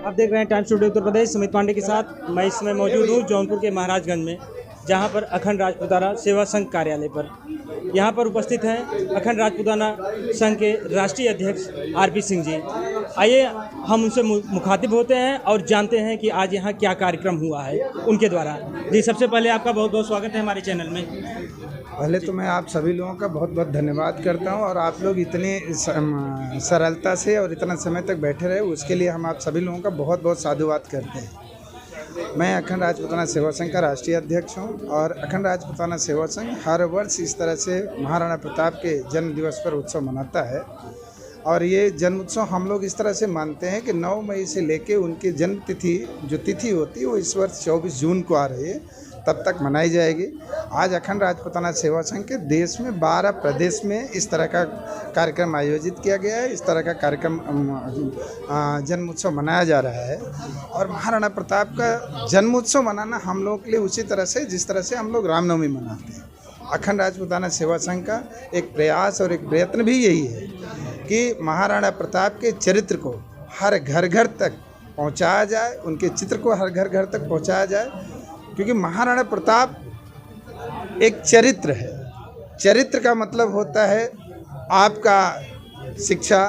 आप देख रहे हैं टाइम्स टुडे उत्तर प्रदेश। सुमित पांडे के साथ मैं इस समय मौजूद हूँ जौनपुर के महाराजगंज में, जहाँ पर अखंड राजपूताना सेवा संघ कार्यालय पर। यहाँ पर उपस्थित हैं अखंड राजपूताना संघ के राष्ट्रीय अध्यक्ष आरपी सिंह जी। आइए हम उनसे मुखातिब होते हैं और जानते हैं कि आज यहाँ क्या कार्यक्रम हुआ है उनके द्वारा। जी, सबसे पहले आपका बहुत बहुत स्वागत है हमारे चैनल में। पहले तो मैं आप सभी लोगों का बहुत बहुत धन्यवाद करता हूं, और आप लोग इतने सरलता से और इतना समय तक बैठे रहे उसके लिए हम आप सभी लोगों का बहुत बहुत साधुवाद करते हैं। मैं अखंड राजपूताना सेवा संघ का राष्ट्रीय अध्यक्ष हूं, और अखंड राजपूताना सेवा संघ हर वर्ष इस तरह से महाराणा प्रताप के जन्म दिवस पर उत्सव मनाता है। और ये जन्म उत्सव हम लोग इस तरह से मानते हैं कि 9 मई से लेके उनकी जन्म तिथि जो तिथि होती है वो इस वर्ष 24 जून को आ रही है, तब तक मनाई जाएगी। आज अखंड राजपूताना सेवा संघ के देश में 12 प्रदेश में इस तरह का कार्यक्रम आयोजित किया गया है। इस तरह का कार्यक्रम जन्म उत्सव मनाया जा रहा है। और महाराणा प्रताप का जन्म उत्सव मनाना हम लोग के लिए उसी तरह से जिस तरह से हम लोग रामनवमी मनाते हैं। अखंड राजपूताना सेवा संघ का एक प्रयास और एक प्रयत्न भी यही है कि महाराणा प्रताप के चरित्र को हर घर घर तक पहुँचाया जाए, उनके चित्र को हर घर घर तक पहुँचाया जाए, क्योंकि महाराणा प्रताप एक चरित्र है। चरित्र का मतलब होता है आपका शिक्षा,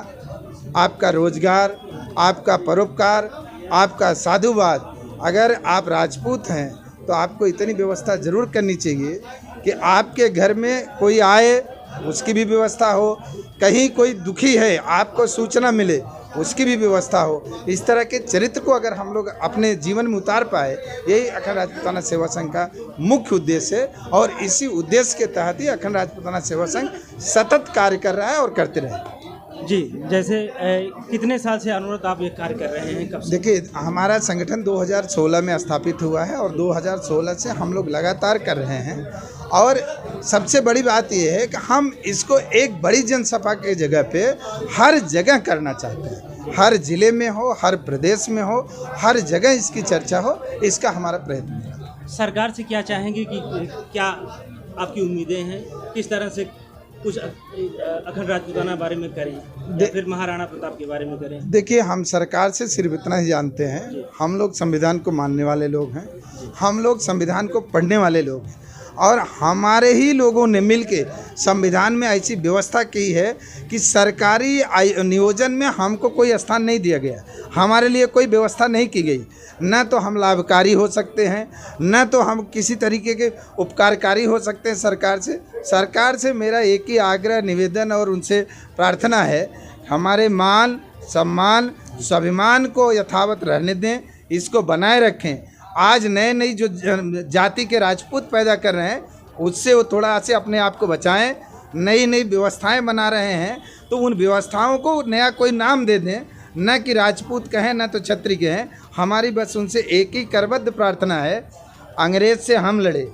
आपका रोजगार, आपका परोपकार, आपका साधुवाद। अगर आप राजपूत हैं तो आपको इतनी व्यवस्था ज़रूर करनी चाहिए कि आपके घर में कोई आए उसकी भी व्यवस्था हो, कहीं कोई दुखी है आपको सूचना मिले उसकी भी व्यवस्था हो। इस तरह के चरित्र को अगर हम लोग अपने जीवन में उतार पाए, यही अखंड राजपूताना सेवा संघ का मुख्य उद्देश्य है। और इसी उद्देश्य के तहत ही अखंड राजपूताना सेवा संघ सतत कार्य कर रहा है और करते रहे। जी, जैसे कितने साल से अनुरोध आप ये कार्य कर रहे हैं, कब से? देखिए, हमारा संगठन 2016 में स्थापित हुआ है और 2016 से हम लोग लगातार कर रहे हैं। और सबसे बड़ी बात यह है कि हम इसको एक बड़ी जनसभा के जगह पे हर जगह करना चाहते हैं। हर जिले में हो, हर प्रदेश में हो, हर जगह इसकी चर्चा हो, इसका हमारा प्रयत्न है। सरकार से क्या चाहेंगे कि क्या आपकी उम्मीदें हैं, किस तरह से कुछ अखंड राजपूताना बारे में करें या फिर महाराणा प्रताप के बारे में करें? देखिए, हम सरकार से सिर्फ इतना ही जानते हैं, हम लोग संविधान को मानने वाले लोग हैं, हम लोग संविधान को पढ़ने वाले लोग हैं, और हमारे ही लोगों ने मिलके संविधान में ऐसी व्यवस्था की है कि सरकारी नियोजन में हमको कोई स्थान नहीं दिया गया, हमारे लिए कोई व्यवस्था नहीं की गई। न तो हम लाभकारी हो सकते हैं, न तो हम किसी तरीके के उपकारकारी हो सकते हैं सरकार से। सरकार से मेरा एक ही आग्रह, निवेदन और उनसे प्रार्थना है, हमारे मान, सम्मान, स्वाभिमान को यथावत रहने दें, इसको बनाए रखें। आज नए नई जो जाति के राजपूत पैदा कर रहे हैं उससे वो थोड़ा से अपने आप को बचाएं। नई नई व्यवस्थाएं बना रहे हैं तो उन व्यवस्थाओं को नया कोई नाम दे दें, न कि राजपूत कहें न तो क्षत्रिय कहें। हमारी बस उनसे एक ही करबद्ध प्रार्थना है, अंग्रेज से हम लड़े,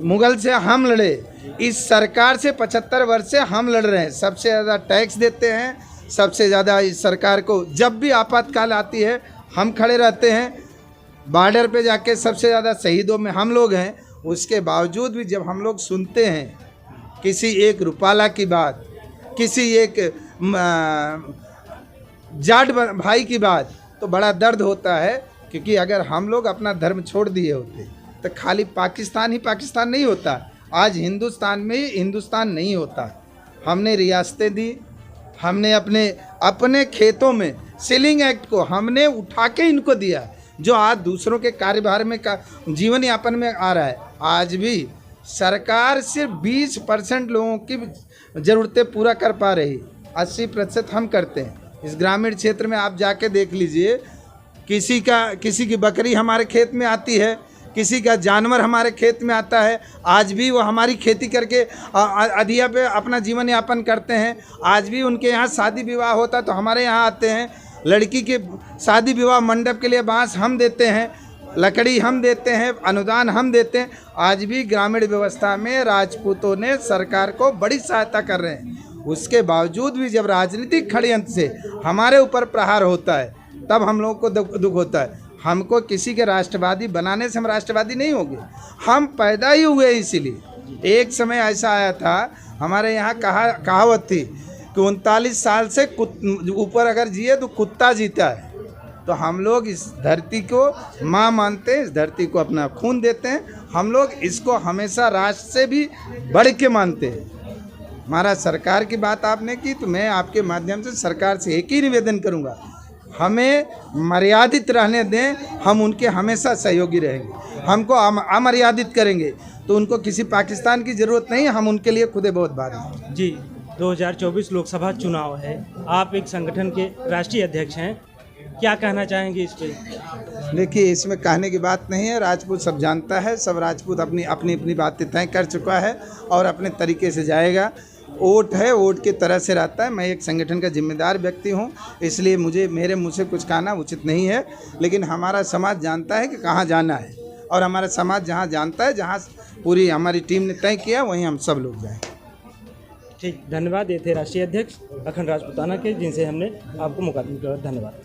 मुगल से हम लड़े, इस सरकार से 75 वर्ष से हम लड़ रहे हैं। सबसे ज़्यादा टैक्स देते हैं, सबसे ज़्यादा इस सरकार को जब भी आपातकाल आती है हम खड़े रहते हैं। बॉर्डर पे जाके सबसे ज़्यादा शहीदों में हम लोग हैं। उसके बावजूद भी जब हम लोग सुनते हैं किसी एक रुपाला की बात, किसी एक जाट भाई की बात, तो बड़ा दर्द होता है। क्योंकि अगर हम लोग अपना धर्म छोड़ दिए होते तो खाली पाकिस्तान ही पाकिस्तान नहीं होता, आज हिंदुस्तान में ही हिंदुस्तान नहीं होता। हमने रियासतें दी, हमने अपने खेतों में सीलिंग एक्ट को हमने उठा के इनको दिया, जो आज दूसरों के कार्यभार में जीवन यापन में आ रहा है। आज भी सरकार सिर्फ 20% लोगों की ज़रूरतें पूरा कर पा रही, 80% हम करते हैं। इस ग्रामीण क्षेत्र में आप जाके देख लीजिए, किसी की बकरी हमारे खेत में आती है, किसी का जानवर हमारे खेत में आता है, आज भी वो हमारी खेती करके अधिया पे अपना जीवन यापन करते हैं। आज भी उनके यहाँ शादी विवाह होता तो हमारे यहाँ आते हैं। लड़की के शादी विवाह मंडप के लिए बांस हम देते हैं, लकड़ी हम देते हैं, अनुदान हम देते हैं। आज भी ग्रामीण व्यवस्था में राजपूतों ने सरकार को बड़ी सहायता कर रहे हैं। उसके बावजूद भी जब राजनीतिक षड्यंत्र से हमारे ऊपर प्रहार होता है तब हम लोगों को दुख होता है। हमको किसी के राष्ट्रवादी बनाने से हम राष्ट्रवादी नहीं होंगे, हम पैदा ही हुए इसीलिए। एक समय ऐसा आया था, हमारे यहाँ कहावत थी कि 39 साल से ऊपर अगर जिए तो कुत्ता जीता है। तो हम लोग इस धरती को माँ मानते हैं, इस धरती को अपना खून देते हैं। हम लोग इसको हमेशा राष्ट्र से भी बढ़ के मानते हैं। हमारा सरकार की बात आपने की, तो मैं आपके माध्यम से सरकार से एक ही निवेदन करूंगा, हमें मर्यादित रहने दें, हम उनके हमेशा सहयोगी रहेंगे। हमको अमर्यादित करेंगे तो उनको किसी पाकिस्तान की ज़रूरत नहीं, हम उनके लिए खुदे बहुत भारी हैं। जी, 2024 लोकसभा चुनाव है, आप एक संगठन के राष्ट्रीय अध्यक्ष हैं, क्या कहना चाहेंगे इस पे? देखिए, इसमें कहने की बात नहीं है, राजपूत सब जानता है, सब राजपूत अपनी अपनी बातें तय कर चुका है और अपने तरीके से जाएगा। वोट है, वोट की तरह से रहता है। मैं एक संगठन का जिम्मेदार व्यक्ति हूं, इसलिए मेरे मुँह से कुछ कहना उचित नहीं है, लेकिन हमारा समाज जानता है कि कहाँ जाना है और हमारा समाज जहाँ जानता है, जहाँ पूरी हमारी टीम ने तय किया, वहीं हम सब लोग जाएँ। ठीक, धन्यवाद। ये थे राष्ट्रीय अध्यक्ष अखंड राजपूताना के, जिनसे हमने आपको मुकाबला किया। धन्यवाद।